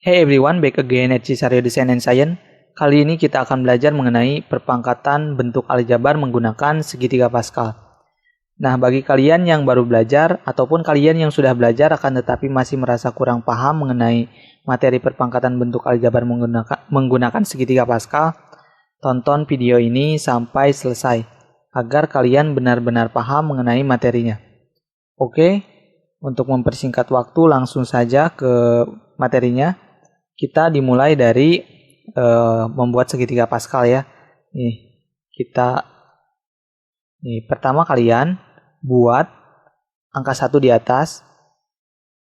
Hey everyone, back again at Cisario Design and Science. Kali ini kita akan belajar mengenai perpangkatan bentuk aljabar menggunakan segitiga Pascal. Nah, bagi kalian yang baru belajar ataupun kalian yang sudah belajar akan tetapi masih merasa kurang paham mengenai materi perpangkatan bentuk aljabar menggunakan segitiga Pascal, tonton video ini sampai selesai agar kalian benar-benar paham mengenai materinya. Oke, untuk mempersingkat waktu langsung saja ke materinya. Kita dimulai dari membuat segitiga Pascal ya. Pertama kalian buat angka 1 di atas.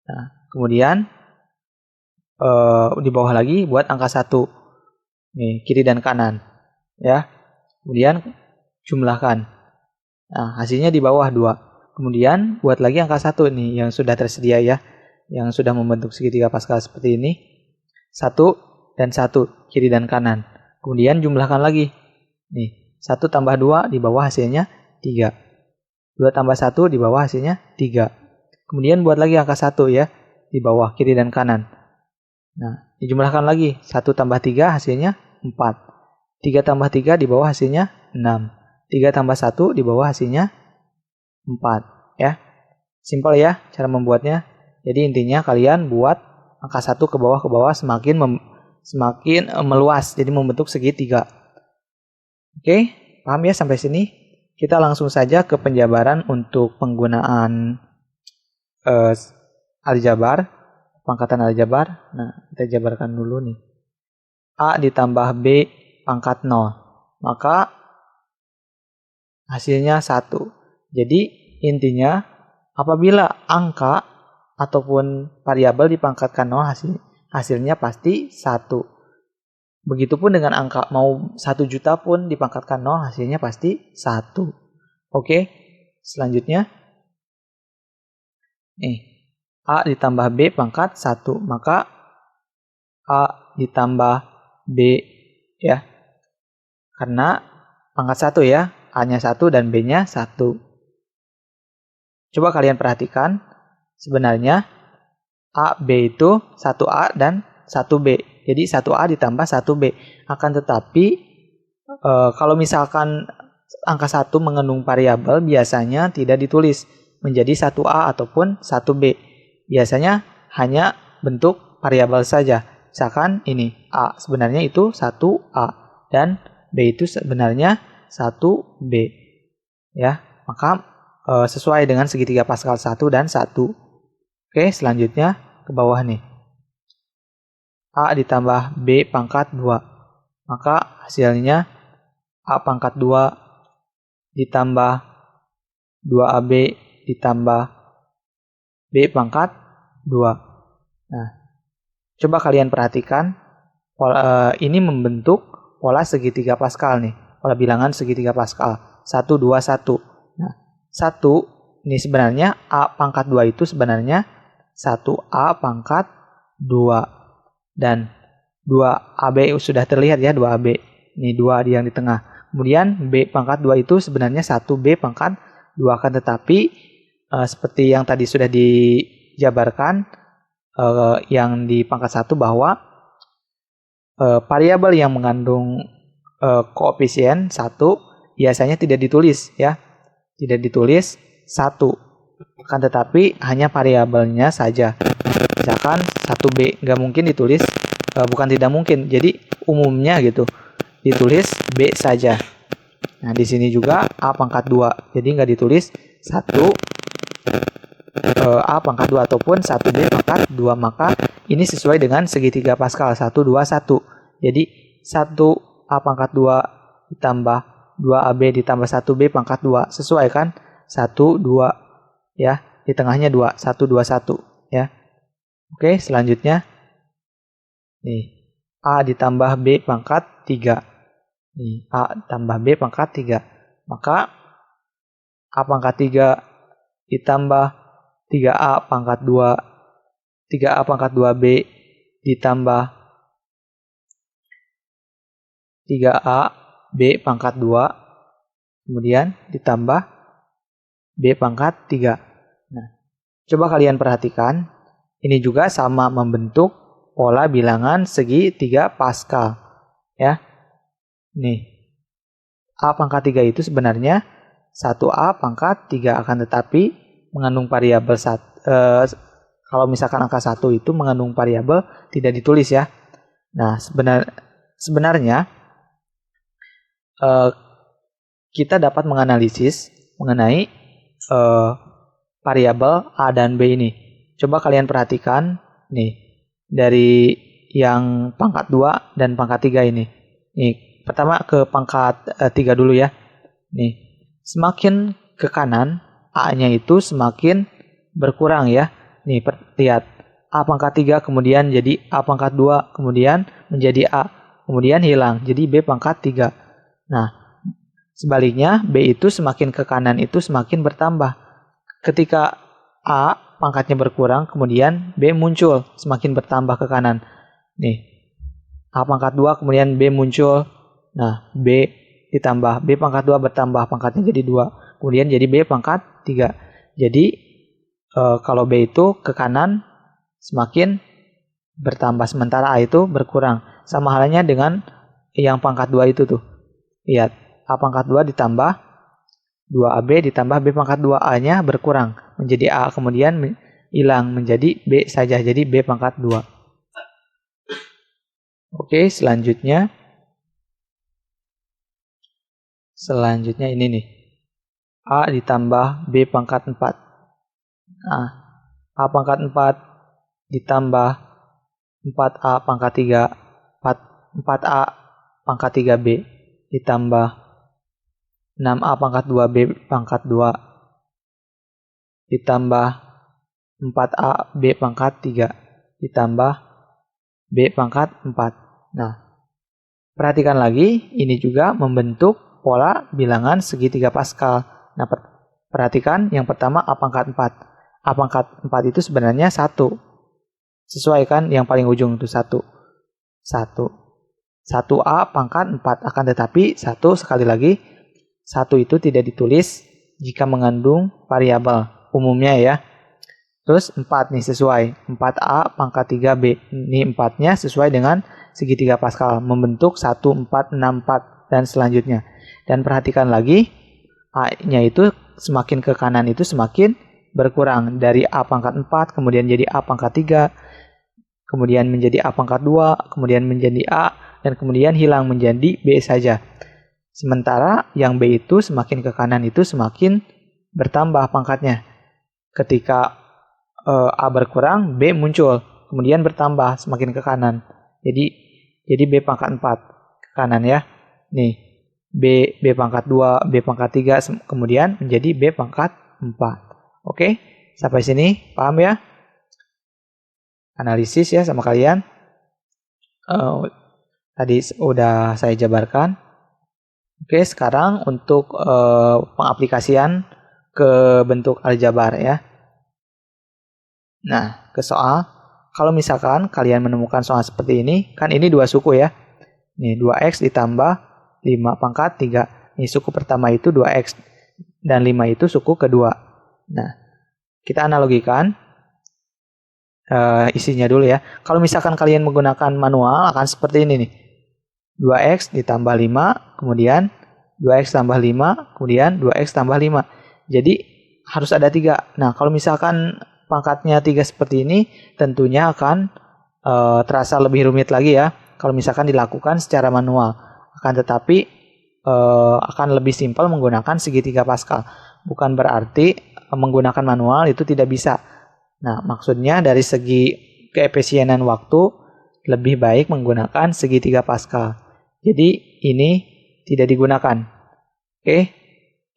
Nah, kemudian di bawah lagi buat angka 1. Kiri dan kanan ya. Kemudian jumlahkan. Nah, hasilnya di bawah 2. Kemudian buat lagi angka 1 nih yang sudah tersedia ya. Yang sudah membentuk segitiga Pascal seperti ini. 1 dan 1 kiri dan kanan. Kemudian jumlahkan lagi. 1 tambah 2 di bawah hasilnya 3. 2 tambah 1 di bawah hasilnya 3. Kemudian buat lagi angka 1 ya di bawah kiri dan kanan. Nah, dijumlahkan lagi. 1 tambah 3 hasilnya 4. 3 tambah 3 di bawah hasilnya 6. 3 tambah 1 di bawah hasilnya 4 ya. Simpel ya cara membuatnya. Jadi intinya kalian buat angka 1 ke bawah semakin meluas, jadi membentuk segitiga. Oke, paham ya sampai sini? Kita langsung saja ke penjabaran untuk penggunaan aljabar, pangkatan aljabar. Nah, kita jabarkan dulu nih. A ditambah B pangkat 0, maka hasilnya 1. Jadi intinya apabila angka ataupun variabel dipangkatkan 0 hasilnya pasti 1. Begitupun dengan angka mau 1 juta pun dipangkatkan 0 hasilnya pasti 1. Oke, selanjutnya A ditambah B pangkat 1, maka A ditambah B ya. Karena pangkat 1 ya, A-nya 1 dan B-nya 1. Coba kalian perhatikan. Sebenarnya A, B itu 1A dan 1B. Jadi 1A ditambah 1B. Akan tetapi kalau misalkan angka 1 mengandung variabel biasanya tidak ditulis menjadi 1A ataupun 1B. Biasanya hanya bentuk variabel saja. Misalkan ini A sebenarnya itu 1A dan B itu sebenarnya 1B. Ya, maka sesuai dengan segitiga Pascal 1 dan 1. Oke, selanjutnya ke bawah nih. A ditambah B pangkat 2. Maka hasilnya A pangkat 2 ditambah 2AB ditambah B pangkat 2. Nah, coba kalian perhatikan. Ini membentuk pola segitiga Pascal nih. Pola bilangan segitiga Pascal. 1, 2, 1. Nah, 1 ini sebenarnya A pangkat 2 itu sebenarnya 1A pangkat 2 dan 2AB sudah terlihat ya 2AB. Ini 2 yang di tengah. Kemudian B pangkat 2 itu sebenarnya 1B pangkat 2 akan tetapi seperti yang tadi sudah dijabarkan yang di pangkat 1 bahwa variabel yang mengandung koefisien 1 biasanya tidak ditulis ya. Tidak ditulis 1. Akan tetapi hanya variabelnya saja. Misalkan 1B nggak mungkin ditulis, bukan tidak mungkin. Jadi umumnya gitu ditulis B saja. Nah di sini juga A pangkat 2. Jadi nggak ditulis 1 A pangkat 2 ataupun 1B pangkat 2. Maka ini sesuai dengan segitiga Pascal 1, 2, 1. Jadi 1A pangkat 2 ditambah 2AB ditambah 1B pangkat 2. Sesuai kan? 1, 2 ya, di tengahnya 2, 1, 2, 1 ya. Oke, selanjutnya A ditambah B pangkat 3. A tambah B pangkat 3. Maka A pangkat 3 ditambah 3A pangkat 2, 3A pangkat 2B ditambah 3A B pangkat 2, kemudian ditambah B pangkat 3. Nah, coba kalian perhatikan. Ini juga sama membentuk pola bilangan segi 3 Pascal. Ya. Nih. A pangkat 3 itu sebenarnya 1A pangkat 3, akan tetapi mengandung variabel kalau misalkan angka 1 itu mengandung variabel tidak ditulis ya. Nah, sebenarnya kita dapat menganalisis mengenai variabel A dan B ini. Coba kalian perhatikan nih dari yang pangkat 2 dan pangkat 3 ini. Nih, pertama ke pangkat 3 dulu ya. Nih, semakin ke kanan A-nya itu semakin berkurang ya. Nih, lihat. A pangkat 3 kemudian jadi A pangkat 2, kemudian menjadi A, kemudian hilang jadi B pangkat 3. Nah, sebaliknya B itu semakin ke kanan itu semakin bertambah. Ketika A pangkatnya berkurang, kemudian B muncul, semakin bertambah ke kanan. Nih, A pangkat 2, kemudian B muncul. Nah, B ditambah, B pangkat 2 bertambah, pangkatnya jadi 2. Kemudian jadi B pangkat 3. Jadi, kalau B itu ke kanan, semakin bertambah, sementara A itu berkurang. Sama halnya dengan yang pangkat 2 itu tuh. Lihat, A pangkat 2 ditambah 2AB ditambah B pangkat 2A-nya berkurang menjadi A, kemudian hilang menjadi B saja, jadi B pangkat 2. Oke, selanjutnya ini nih. A ditambah B pangkat 4. Nah, A pangkat 4 ditambah 4A pangkat 3, 4A pangkat 3B ditambah 6A pangkat 2B pangkat 2 ditambah 4A B pangkat 3 ditambah B pangkat 4. Nah, perhatikan lagi, ini juga membentuk pola bilangan segi 3 Pascal. Nah, perhatikan yang pertama A pangkat 4. A pangkat 4 itu sebenarnya 1. Sesuai kan yang paling ujung itu 1. 1A pangkat 4, akan tetapi 1 sekali lagi 1 itu tidak ditulis jika mengandung variabel umumnya ya. Terus 4 nih sesuai. 4A pangkat 3B. Ini 4-nya sesuai dengan segi 3 Pascal. Membentuk 1, 4, 6, 4 dan selanjutnya. Dan perhatikan lagi, A-nya itu semakin ke kanan itu semakin berkurang. Dari A pangkat 4, kemudian jadi A pangkat 3, kemudian menjadi A pangkat 2, kemudian menjadi A, dan kemudian hilang menjadi B saja. Sementara yang B itu semakin ke kanan itu semakin bertambah pangkatnya. Ketika A berkurang, B muncul, kemudian bertambah semakin ke kanan. Jadi B pangkat 4 ke kanan ya. Nih, B pangkat 2, B pangkat 3, kemudian menjadi B pangkat 4. Oke, sampai sini paham ya? Analisis ya sama kalian. Tadi udah saya jabarkan. Oke, sekarang untuk pengaplikasian ke bentuk aljabar ya. Nah, ke soal. Kalau misalkan kalian menemukan soal seperti ini, kan ini 2 suku ya. Nih, 2X ditambah 5 pangkat 3. Ini suku pertama itu 2X. Dan 5 itu suku kedua. Nah, kita analogikan isinya dulu ya. Kalau misalkan kalian menggunakan manual, akan seperti ini nih. 2X ditambah 5, kemudian 2X tambah 5, kemudian 2X tambah 5. Jadi harus ada 3. Nah, kalau misalkan pangkatnya 3 seperti ini, tentunya akan terasa lebih rumit lagi ya. Kalau misalkan dilakukan secara manual. Akan tetapi akan lebih simpel menggunakan segi 3 Pascal. Bukan berarti menggunakan manual itu tidak bisa. Nah, maksudnya dari segi keefisienan waktu, lebih baik menggunakan segi 3 Pascal. Jadi ini tidak digunakan. Oke,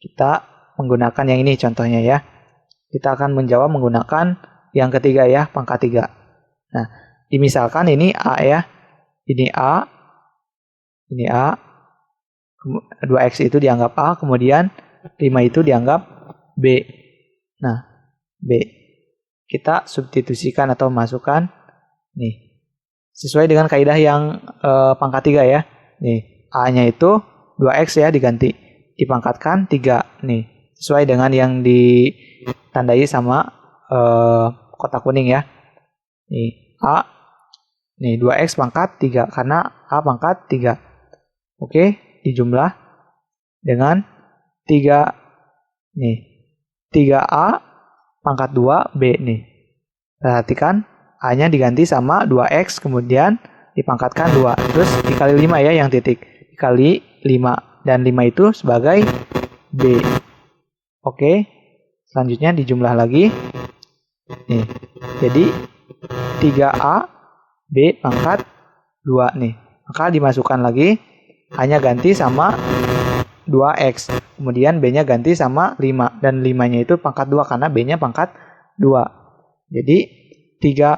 kita menggunakan yang ini contohnya ya. Kita akan menjawab menggunakan yang ketiga ya, pangkat 3. Nah, dimisalkan ini A ya. Ini A. 2X itu dianggap A, kemudian 5 itu dianggap B. Nah, B. Kita substitusikan atau masukkan nih. Sesuai dengan kaidah yang pangkat 3 ya. Nih, A-nya itu 2X ya diganti. Dipangkatkan 3. Nih, sesuai dengan yang ditandai sama kotak kuning ya. Nih, A Nih 2X pangkat 3 karena A pangkat 3. Oke, dijumlah dengan 3 nih. 3A pangkat 2 B nih. Perhatikan A-nya diganti sama 2X kemudian dipangkatkan 2. Terus dikali 5 ya yang titik. Dikali 5 dan 5 itu sebagai B. Oke. Selanjutnya dijumlah lagi. Nih. Jadi 3A B pangkat 2 nih. Maka dimasukkan lagi. A-nya ganti sama 2X. Kemudian B-nya ganti sama 5. Dan 5-nya itu pangkat 2 karena B-nya pangkat 2. Jadi 3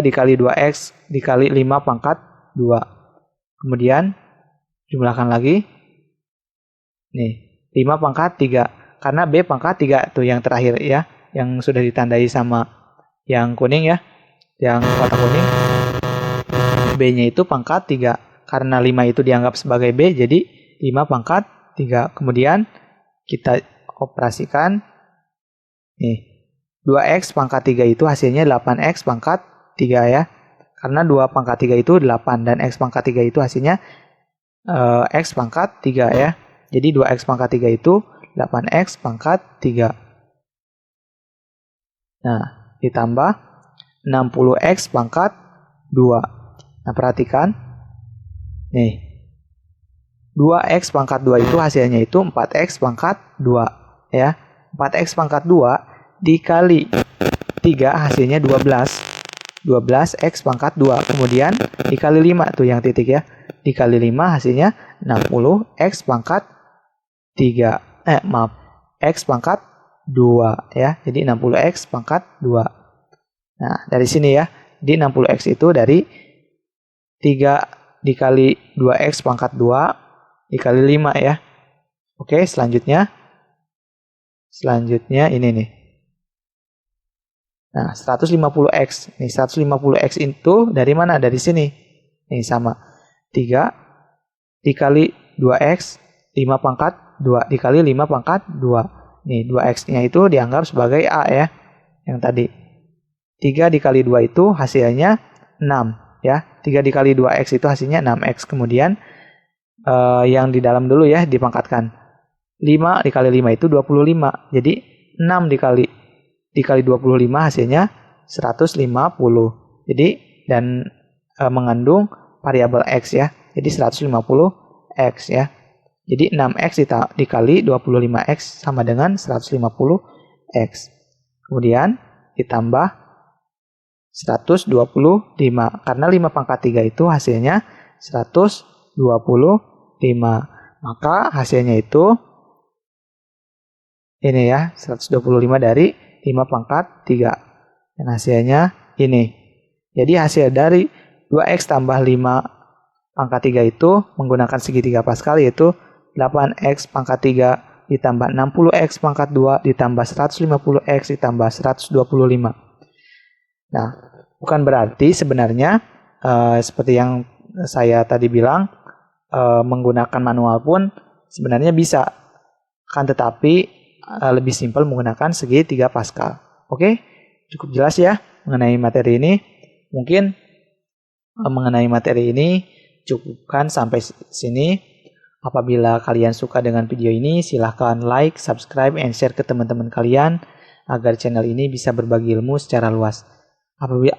dikali 2X dikali 5 pangkat 2. Kemudian jumlahkan lagi. Nih, 5 pangkat 3. Karena B pangkat 3 tuh yang terakhir ya. Yang sudah ditandai sama yang kuning ya. Yang kotak kuning. B-nya itu pangkat 3. Karena 5 itu dianggap sebagai B, jadi 5 pangkat 3. Kemudian kita operasikan. Nih, 2X pangkat 3 itu hasilnya 8X pangkat 3 ya. Karena 2 pangkat 3 itu 8 dan X pangkat 3 itu hasilnya X pangkat 3 ya. Jadi 2X pangkat 3 itu 8X pangkat 3. Nah, ditambah 60X pangkat 2. Nah, perhatikan. Nih. 2X pangkat 2 itu hasilnya itu 4X pangkat 2. Ya. 4X pangkat 2 dikali 3 hasilnya 12. 12X pangkat 2. Kemudian dikali 5 tuh yang titik ya. Dikali 5 hasilnya 60X pangkat 3. X pangkat 2 ya. Jadi 60X pangkat 2. Nah, dari sini ya. Di 60X itu dari 3 dikali 2X pangkat 2 dikali 5 ya. Oke, selanjutnya ini nih. Nah, 150X. Nih, 150X itu dari mana? Dari sini. Nih, sama. 3 dikali 2X 5 pangkat 2 dikali 5 pangkat 2. Nih, 2X-nya itu dianggap sebagai A ya. Yang tadi. 3 dikali 2 itu hasilnya 6 ya. 3 dikali 2X itu hasilnya 6X. Kemudian yang di dalam dulu ya dipangkatkan. 5 dikali 5 itu 25. Jadi 6 dikali 25 hasilnya 150. Jadi dan mengandung variabel X ya. Jadi 150X ya. Jadi 6X dikali 25X sama dengan 150X. Kemudian ditambah 125. Karena 5 pangkat 3 itu hasilnya 125. Maka hasilnya itu ini ya, 125 dari 5 pangkat 3. Dan hasilnya ini. Jadi hasil dari 2X tambah 5 pangkat 3 itu menggunakan segitiga Pascal yaitu 8X pangkat 3 ditambah 60X pangkat 2 ditambah 150X ditambah 125. Nah, bukan berarti sebenarnya seperti yang saya tadi bilang menggunakan manual pun sebenarnya bisa. Akan tetapi lebih simpel menggunakan segitiga Pascal. Oke, cukup jelas ya mengenai materi ini. Mungkin mengenai materi ini cukupkan sampai sini. Apabila kalian suka dengan video ini, silahkan like, subscribe, and share ke teman-teman kalian agar channel ini bisa berbagi ilmu secara luas.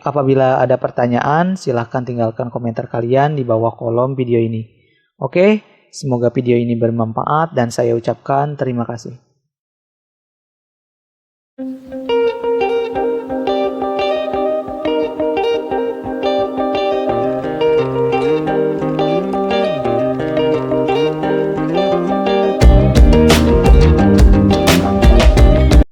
Apabila ada pertanyaan, silahkan tinggalkan komentar kalian di bawah kolom video ini. Oke, semoga video ini bermanfaat dan saya ucapkan terima kasih.